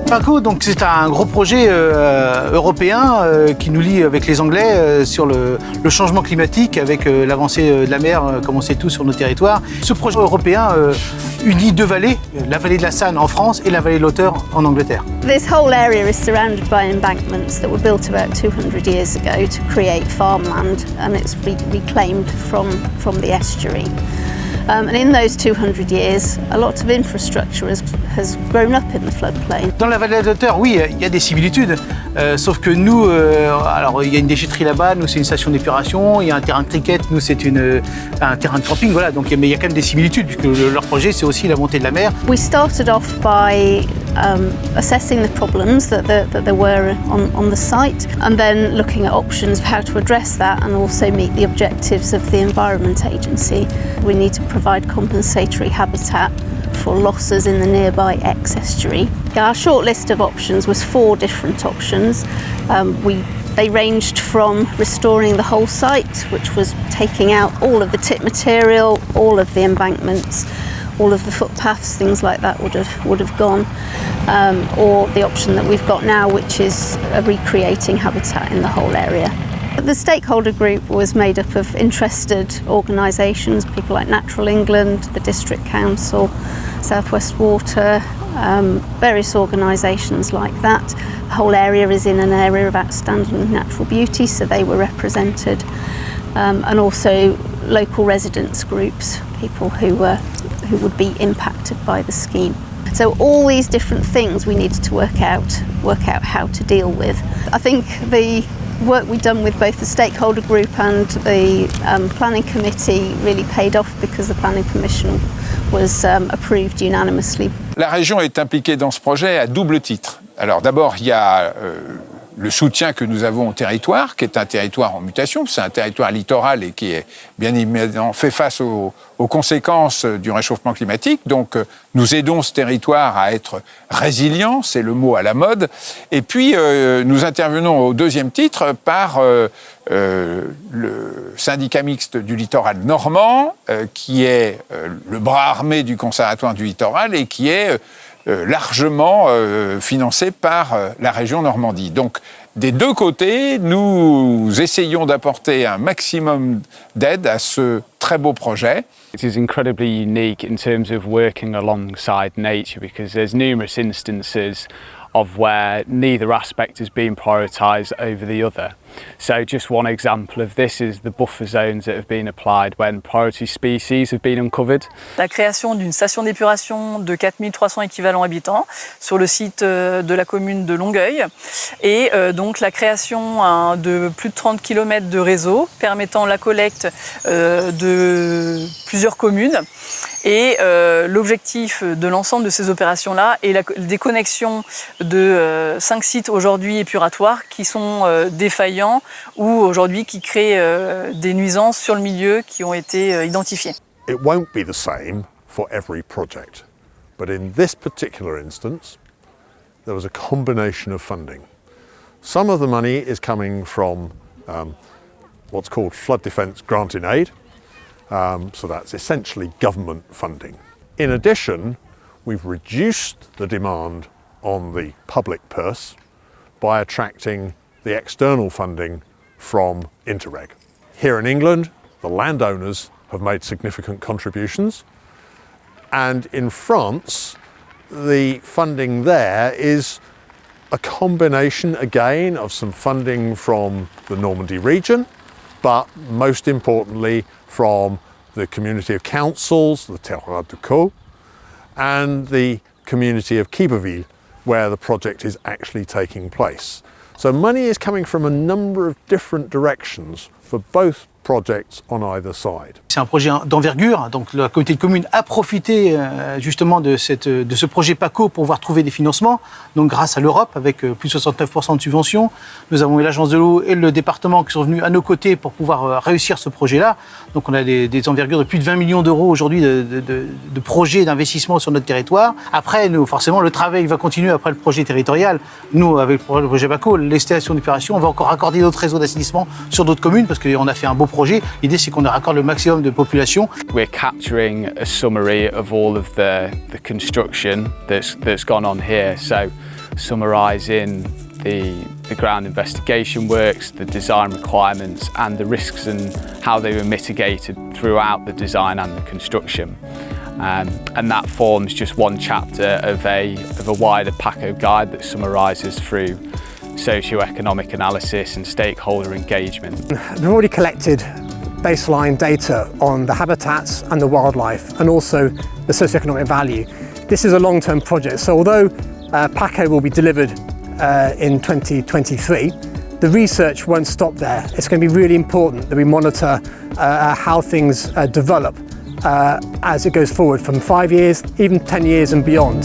PACCo, donc c'est un gros projet européen qui nous lie avec les Anglais sur le changement climatique avec l'avancée de la mer, comme on sait tous sur nos territoires. Ce projet européen unit deux vallées, la vallée de la Seine en France et la vallée de l'Otter en Angleterre. This whole area is surrounded by embankments that were built about 200 years ago to create farmland, and it's reclaimed from the estuary. And in those 200 years, a lot of infrastructure has grown up in the floodplain. Dans la vallée de l'Otter, oui, il y a des similitudes, sauf que nous, alors il y a une déchetterie là-bas, nous c'est une station d'épuration, il y a un terrain de cricket, nous c'est un terrain de camping, voilà, donc mais il y a quand même des similitudes puisque leur projet c'est aussi la montée de la mer. We started off by assessing the problems that there were on the site, and then looking at options of how to address that and also meet the objectives of the Environment Agency. We need to provide compensatory habitat for losses in the nearby ex-estuary. Our short list of options was 4 different options. They ranged from restoring the whole site, which was taking out all of the tip material, all of the embankments, all of the footpaths, things like that would have gone, or the option that we've got now, which is recreating habitat in the whole area. The stakeholder group was made up of interested organisations, people like Natural England, the District Council, South West Water, various organisations like that. The whole area is in an area of outstanding natural beauty, so they were represented, and also local residents groups, people who would be impacted by the scheme. So all these different things we needed to work out how to deal with. I think the work we've done with both the stakeholder group and the planning committee really paid off because the planning permission was approved unanimously. La région est impliquée dans ce projet à double titre. Alors d'abord, il y a le soutien que nous avons au territoire, qui est un territoire en mutation, c'est un territoire littoral et qui est bien évidemment fait face aux conséquences du réchauffement climatique. Donc nous aidons ce territoire à être résilient, c'est le mot à la mode. Et puis nous intervenons au deuxième titre par le syndicat mixte du littoral normand, qui est le bras armé du Conservatoire du littoral et qui est largement financé par la région Normandie. Donc, des deux côtés, nous essayons d'apporter un maximum d'aide à ce très beau projet. It is incredibly unique in terms of working alongside nature because there's numerous instances of where neither aspect is being prioritised over the other. So just one example of this is the buffer zones that have been applied when priority species have been uncovered. La création d'une station d'épuration de 4300 équivalents habitants sur le site de la commune de Longueuil et donc la création de plus de 30 km de réseau permettant la collecte de plusieurs communes. Et l'objectif de l'ensemble de ces opérations-là est la déconnexion de 5 sites aujourd'hui épuratoires qui sont défaillants ou aujourd'hui qui créent des nuisances sur le milieu qui ont été identifiées. It won't be the same for every project, but in this particular instance, there was a combination of funding. Some of the money is coming from what's called flood defence grant in aid. So that's essentially government funding. In addition, we've reduced the demand on the public purse by attracting the external funding from Interreg. Here in England, the landowners have made significant contributions, and in France, the funding there is a combination again of some funding from the Normandy region, but most importantly from the community of councils, the Terroir de Caux, and the community of Quiberville, where the project is actually taking place. So money is coming from a number of different directions for both projects on either side. C'est un projet d'envergure, donc la communauté de communes a profité justement de ce projet PACCo pour pouvoir trouver des financements, donc grâce à l'Europe avec plus de 69% de subventions. Nous avons eu l'agence de l'eau et le département qui sont venus à nos côtés pour pouvoir réussir ce projet-là. Donc on a des envergures de plus de 20 millions d'euros aujourd'hui de projets d'investissement sur notre territoire. Après, nous, forcément, le travail va continuer après le projet territorial. Nous, avec le projet PACCo, les stations d'épuration, on va encore raccorder d'autres réseaux d'assainissement sur d'autres communes parce qu'on a fait un beau projet. L'idée, c'est qu'on raccorde le maximum de population. We're capturing a summary of all of the construction that's gone on here. So summarising the ground investigation works, the design requirements and the risks and how they were mitigated throughout the design and the construction. And that forms just one chapter of a wider PACCo guide that summarises through socio-economic analysis and stakeholder engagement. We've already collected baseline data on the habitats and the wildlife and also the socio-economic value. This is a long-term project, so although PACCo will be delivered in 2023, the research won't stop there. It's going to be really important that we monitor how things develop as it goes forward from 5 years, even 10 years and beyond.